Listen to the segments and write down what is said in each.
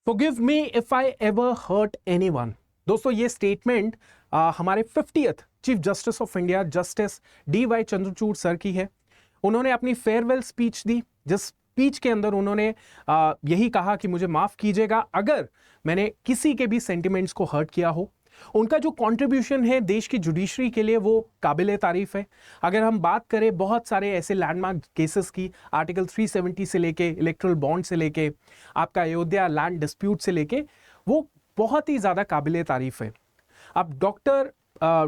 Forgive me if I ever hurt anyone। दोस्तों ये statement हमारे 50th chief justice of India justice DY Chandrachud sir की है। उन्होंने अपनी फेयरवेल स्पीच दी, जिस स्पीच के अंदर उन्होंने यही कहा कि मुझे माफ कीजिएगा अगर मैंने किसी के भी सेंटिमेंट्स को हर्ट किया हो। उनका जो कंट्रीब्यूशन है देश की जुडिशरी के लिए वो काबिले तारीफ है। अगर हम बात करें बहुत सारे ऐसे लैंडमार्क केसेस की, आर्टिकल 370 से लेके इलेक्ट्रल बॉन्ड से लेके आपका अयोध्या लैंड डिस्प्यूट से लेके, वो बहुत ही ज़्यादा काबिले तारीफ है। अब डॉक्टर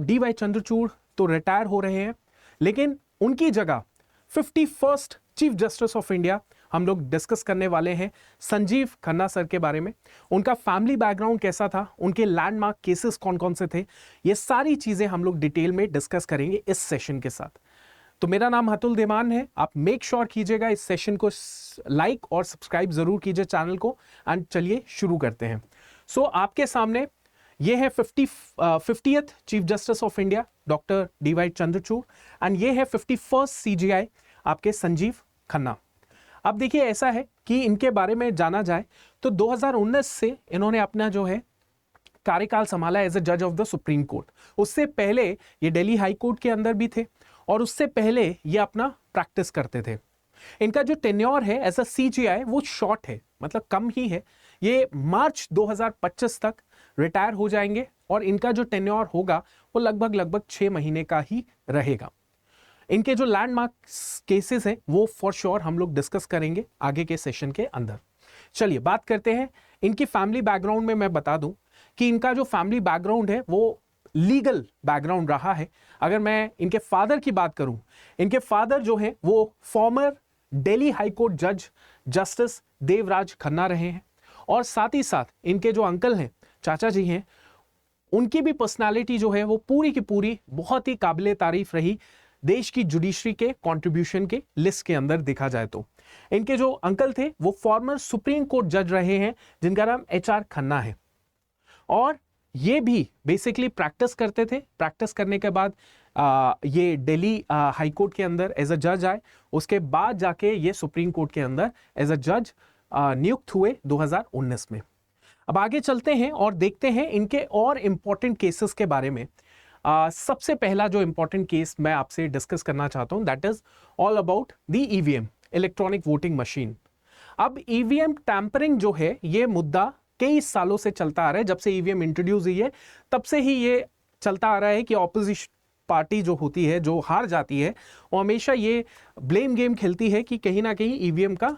DY चंद्रचूड़ तो रिटायर हो रहे हैं, लेकिन उनकी जगह 51st chief justice of India हम लोग डिस्कस करने वाले हैं संजीव खन्ना सर के बारे में। उनका फैमिली बैकग्राउंड कैसा था, उनके लैंडमार्क केसेस कौन कौन से थे, ये सारी चीजें हम लोग डिटेल में डिस्कस करेंगे इस सेशन के साथ। तो मेरा नाम अतुल देमान है। आप मेक श्योर कीजिएगा इस सेशन को लाइक और सब्सक्राइब जरूर कीजिए चैनल को। एंड चलिए शुरू करते हैं। सो आपके सामने ये है 50th chief justice of India doctor DY Chandrachud and ये है 51st CJI आपके संजीव खन्ना। अब देखिए ऐसा है कि इनके बारे में जाना जाए तो 2019 से इन्होंने अपना जो है कार्यकाल संभाला एज ए जज ऑफ द सुप्रीम कोर्ट। उससे पहले ये दिल्ली हाई कोर्ट के अंदर भी थे और उससे पहले ये अपना प्रैक्टिस करते थे। इनका जो टेन्योर है एज अ CJI वो शॉर्ट है, मतलब कम ही है। ये मार्च 2025 तक रिटायर हो जाएंगे और इनका जो टेन्योर होगा वो लगभग 6 महीने का ही रहेगा। इनके जो लैंडमार्क केसेस हैं वो फॉर श्योर हम लोग डिस्कस करेंगे आगे के सेशन के अंदर। चलिए बात करते हैं इनकी फैमिली बैकग्राउंड में। मैं बता दूं कि इनका जो फैमिली बैकग्राउंड है वो लीगल बैकग्राउंड रहा है। अगर मैं इनके फादर की बात करूं, इनके फादर जो है वो फॉर्मर दिल्ली हाई कोर्ट जज जस्टिस देवराज खन्ना रहे हैं। और साथ ही साथ इनके जो अंकल हैं, चाचा जी हैं, उनकी भी पर्सनालिटी जो है वो पूरी की पूरी बहुत ही काबिले तारीफ रही देश की जुडिशरी के कंट्रीब्यूशन के लिस्ट के अंदर देखा जाए तो। इनके जो अंकल थे वो फॉर्मर सुप्रीम कोर्ट जज रहे हैं जिनका नाम HR खन्ना है। और ये भी बेसिकली प्रैक्टिस करते थे। प्रैक्टिस करने के बाद ये दिल्ली हाई कोर्ट के अंदर एज अ जज आए। उसके बाद जाके ये सुप्रीम कोर्ट के अंदर एज अ जज नियुक्त हुए 2019 में। अब आगे चलते हैं और देखते हैं इनके और इंपॉर्टेंट केसेस के बारे में। सबसे पहला जो इंपॉर्टेंट केस मैं आपसे डिस्कस करना चाहता हूं that is all about the EVM electronic voting machine. अब EVM टैंपरिंग जो है ये मुद्दा कई सालों से चलता आ रहा है। जब से EVM इंट्रोड्यूस हुई है तब से ही ये चलता आ रहा है कि ऑपोजिशन पार्टी जो होती है, जो हार जाती है, वो हमेशा ये ब्लेम गेम खेलती है कि कहीं ना कहीं EVM का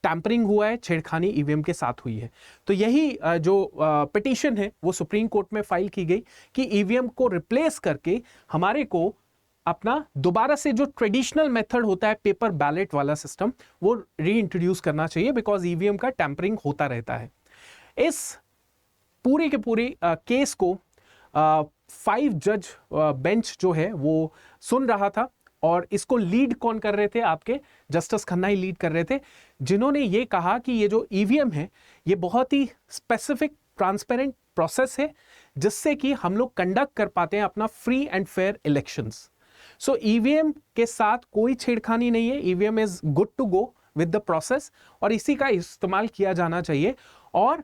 टैंपरिंग हुआ है, छेड़खानी EVM के साथ हुई है। तो यही जो पिटीशन है वो सुप्रीम कोर्ट में फाइल की गई कि EVM को रिप्लेस करके हमारे को अपना दोबारा से जो ट्रेडिशनल मेथड होता है पेपर बैलेट वाला सिस्टम वो रीइंट्रोड्यूस करना चाहिए, बिकॉज EVM का टैंपरिंग होता रहता है। इस पूरी के पूरी केस को 5 जज बेंच जो है वो सुन रहा था। और इसको लीड कौन कर रहे थे? आपके जस्टिस खन्ना ही लीड कर रहे थे, जिन्होंने ये कहा कि ये जो EVM है ये बहुत ही स्पेसिफिक ट्रांसपेरेंट प्रोसेस है जिससे कि हम लोग कंडक्ट कर पाते हैं अपना free and fair elections. So EVM के साथ कोई छेड़खानी नहीं है। EVM is good to go with the process और इसी का इस्तेमाल किया जाना चाहिए। और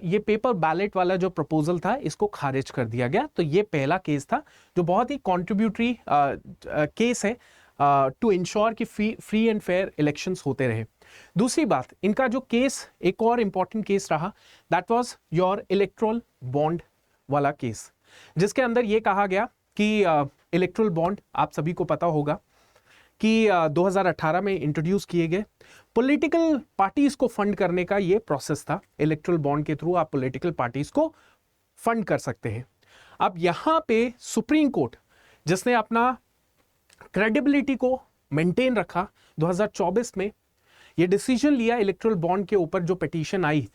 ये पेपर बैलेट वाला जो प्रपोजल था इसको खारिज कर दिया गया। तो ये पहला केस था जो बहुत ही कॉन्ट्रीब्यूटरी केस है टू इंश्योर कि फ्री एंड फेयर इलेक्शंस होते रहे। दूसरी बात, इनका जो केस एक और इंपॉर्टेंट केस रहा that was your erectile bond वाला केस, जिसके अंदर ये कहा गया कि इलेक्ट्रल बॉन्ड आप सभी को पता होगा कि 2018 में इंट्रोड्यूस किए गए। पॉलिटिकल पार्टीज को फंड करने का ये प्रोसेस था। इलेक्ट्रल बॉन्ड के थ्रू आप पॉलिटिकल पार्टीज को फंड कर सकते हैं। अब यहां पे सुप्रीम कोर्ट जिसने अपना क्रेडिबिलिटी को मेंटेन रखा, 2024 में ये डिसीजन लिया इलेक्ट्रल बॉन्ड के ऊपर जो पिटीशन आई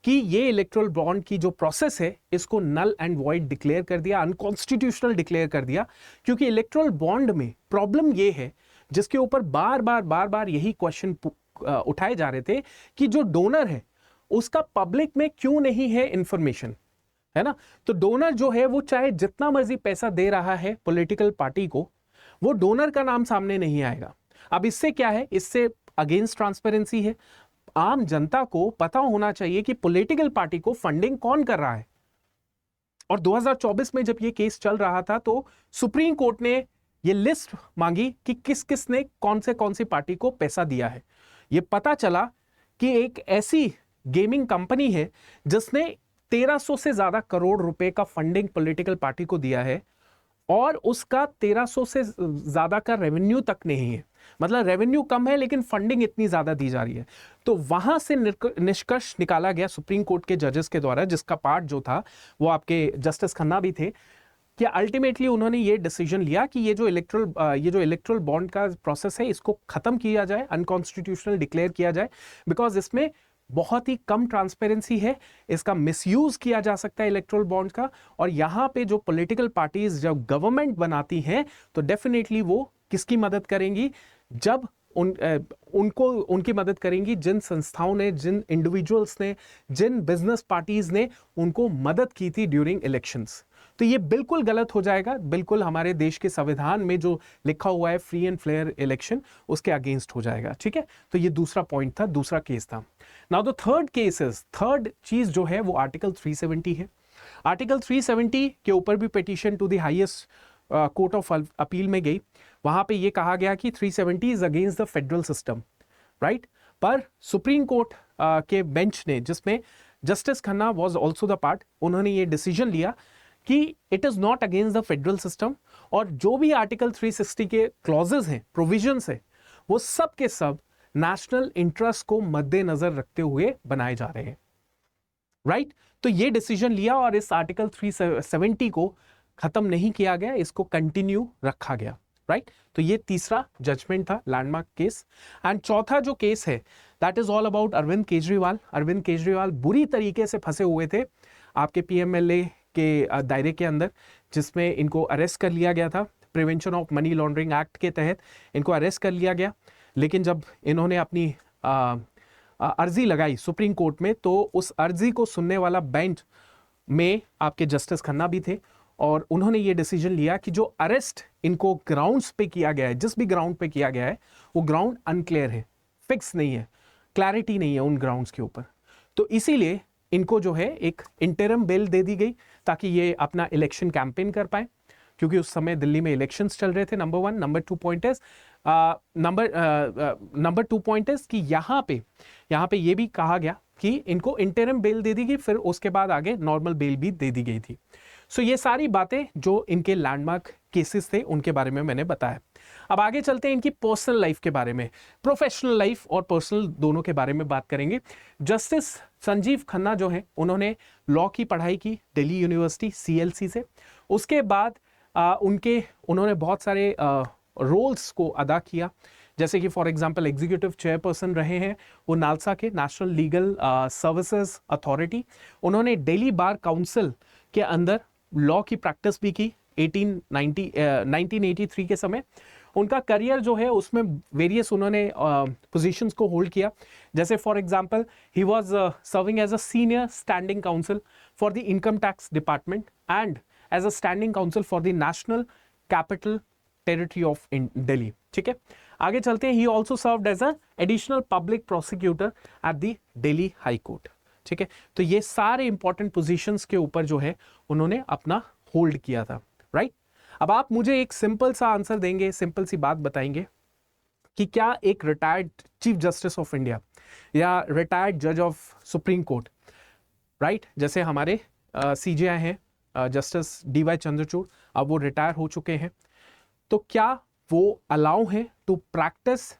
कि ये इलेक्ट्रल बॉन्ड की जो प्रोसेस है इसको नल एंड वॉइड डिक्लेयर कर दिया, अनकॉन्स्टिट्यूशनल डिक्लेयर कर दिया। क्योंकि इलेक्ट्रल बॉन्ड में प्रॉब्लम ये है, जिसके ऊपर बार बार यही क्वेश्चन उठाए जा रहे थे कि जो डोनर है उसका पब्लिक में क्यों नहीं है इंफॉर्मेशन, है ना। तो डोनर जो है वो चाहे जितना मर्जी पैसा दे रहा है पॉलिटिकल पार्टी को, वो डोनर का नाम सामने नहीं आएगा। अब इससे क्या है, इससे अगेंस्ट ट्रांसपेरेंसी है। आम जनता को पता होना चाहिए कि पॉलिटिकल पार्टी को फंडिंग कौन कर रहा है। और 2024 में जब ये केस चल रहा था तो सुप्रीम कोर्ट ने ये लिस्ट मांगी कि किस किस ने कौन सी पार्टी को पैसा दिया है। ये पता चला कि एक ऐसी गेमिंग कंपनी है जिसने 1300 से ज्यादा करोड़ रुपए का फंडिंग पॉलिटिकल पार्टी को दिया है और उसका 1300 से ज्यादा का रेवेन्यू तक नहीं है। मतलब रेवेन्यू कम है लेकिन फंडिंग इतनी ज्यादा दी जा रही है। तो वहां से निष्कर्ष निकाला गया सुप्रीम कोर्ट के जजेस के द्वारा, जिसका पार्ट जो था वो आपके जस्टिस खन्ना भी थे, कि अल्टीमेटली उन्होंने ये डिसीजन लिया कि ये जो इलेक्ट्रल बॉन्ड का प्रोसेस है इसको खत्म किया जाए, अनकॉन्स्टिट्यूशनल डिक्लेयर किया जाए, बिकॉज इसमें बहुत ही कम ट्रांसपेरेंसी है, इसका मिसयूज किया जा सकता है इलेक्ट्रल बॉन्ड का। और यहाँ पे जो पॉलिटिकल पार्टीज जब गवर्नमेंट बनाती हैं तो डेफिनेटली वो किसकी मदद करेंगी, जब उनकी मदद करेंगी जिन संस्थाओं ने, जिन इंडिविजुअल्स ने, जिन बिजनेस पार्टीज ने उनको मदद की थी ड्यूरिंग इलेक्शंस। तो ये बिल्कुल गलत हो जाएगा, बिल्कुल हमारे देश के संविधान में जो लिखा हुआ है फ्री एंड फेयर इलेक्शन उसके अगेंस्ट हो जाएगा। ठीक है, तो ये दूसरा पॉइंट था, दूसरा केस था। Now the third cases, third चीज जो है वो आर्टिकल 370 है। आर्टिकल 370 के ऊपर भी petition to the highest court of appeal में गई। वहां पे ये कहा गया कि 370 is against the federal system, right. पर सुप्रीम कोर्ट के बेंच ने, जिसमें justice Khanna was also the part, उन्होंने ये डिसीजन लिया कि it is not against the federal system और जो भी आर्टिकल 360 के क्लॉजेस हैं, प्रोविजंस हैं, वो सब के सब नेशनल इंटरेस्ट को मद्देनजर रखते हुए बनाए जा रहे हैं, राइट। तो ये डिसीजन लिया और इस आर्टिकल 370 को खत्म नहीं किया गया, इसको कंटिन्यू रखा गया, राइट। तो ये तीसरा जजमेंट था, लैंडमार्क केस। एंड चौथा जो केस है that is all about Arvind Kejriwal. Arvind Kejriwal बुरी तरीके से फंसे हुए थे आपके पीएमएलए के दायरे के अंदर, जिसमें इनको अरेस्ट कर लिया गया था। Prevention of money laundering act के तहत इनको अरेस्ट कर लिया गया। लेकिन जब इन्होंने अपनी अर्जी लगाई सुप्रीम कोर्ट में तो उस अर्जी को सुनने वाला बेंच में आपके जस्टिस खन्ना भी थे और उन्होंने ये डिसीजन लिया कि जो अरेस्ट इनको ग्राउंड्स पे किया गया है, जिस भी ग्राउंड पे किया गया है, वो ग्राउंड अनक्लियर है, फिक्स नहीं है, क्लैरिटी नहीं है उन ग्राउंड्स के ऊपर। तो इसीलिए इनको जो है एक इंटरिम बेल दे दी गई ताकि ये अपना इलेक्शन कैंपेन कर पाए, क्योंकि उस समय दिल्ली में इलेक्शंस चल रहे थे, number one. Number two point is कि यहाँ पे ये भी कहा गया कि इनको इंटरिम बेल दे दी गई, फिर उसके बाद आगे नॉर्मल बेल भी दे दी गई थी। सो ये सारी बातें जो इनके लैंडमार्क केसेस थे उनके बारे में मैंने बताया। अब आगे चलते हैं इनकी पर्सनल लाइफ के बारे में, प्रोफेशनल लाइफ और पर्सनल दोनों के बारे में बात करेंगे। जस्टिस संजीव खन्ना जो है उन्होंने लॉ की पढ़ाई की दिल्ली यूनिवर्सिटी CLC से। उसके बाद उन्होंने बहुत सारे रोल्स को अदा किया, जैसे कि फॉर एग्जांपल एग्जीक्यूटिव चेयरपर्सन रहे हैं वो नालसा के, नेशनल लीगल सर्विसेज अथॉरिटी। उन्होंने दिल्ली बार काउंसिल के अंदर लॉ की प्रैक्टिस भी की 1983 के समय। उनका करियर जो है उसमें वेरियस उन्होंने पोजीशंस को होल्ड किया, जैसे for example he was serving as a senior standing council for the income tax department and as a standing council for the national capital territory of Delhi. ठीक है, आगे चलते हैं। He also served as a additional public prosecutor at the Delhi high court. ठीक है, तो ये सारे इंपॉर्टेंट पोजीशंस के ऊपर जो है उन्होंने अपना होल्ड किया था, राइट। अब आप मुझे एक सिंपल सा आंसर देंगे, सिंपल सी बात बताएंगे कि क्या एक retired chief justice of India या रिटायर्ड जज ऑफ सुप्रीम कोर्ट, राइट, जैसे हमारे CJI हैं जस्टिस DY चंद्रचूड़, अब वो रिटायर हो चुके हैं, तो क्या वो अलाउ हैं to practice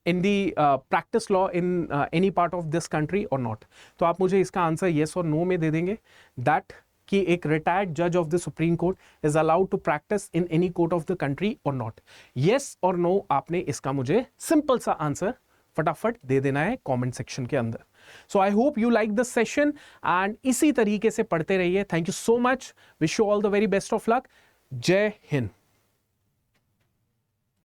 in the practice law in any part of this country और नॉट। तो आप मुझे इसका आंसर येस और नो में दे देंगे दैट कि एक रिटायर्ड जज of the supreme court is allowed to practice in any court of the country और नॉट। येस और नो आपने इसका मुझे सिंपल सा आंसर फटाफट दे देना है कमेंट सेक्शन के अंदर। So I hope you like this session and इसी तरीके से पढ़ते रहिए। Thank you so much, wish you all the very best of luck. जय हिंद।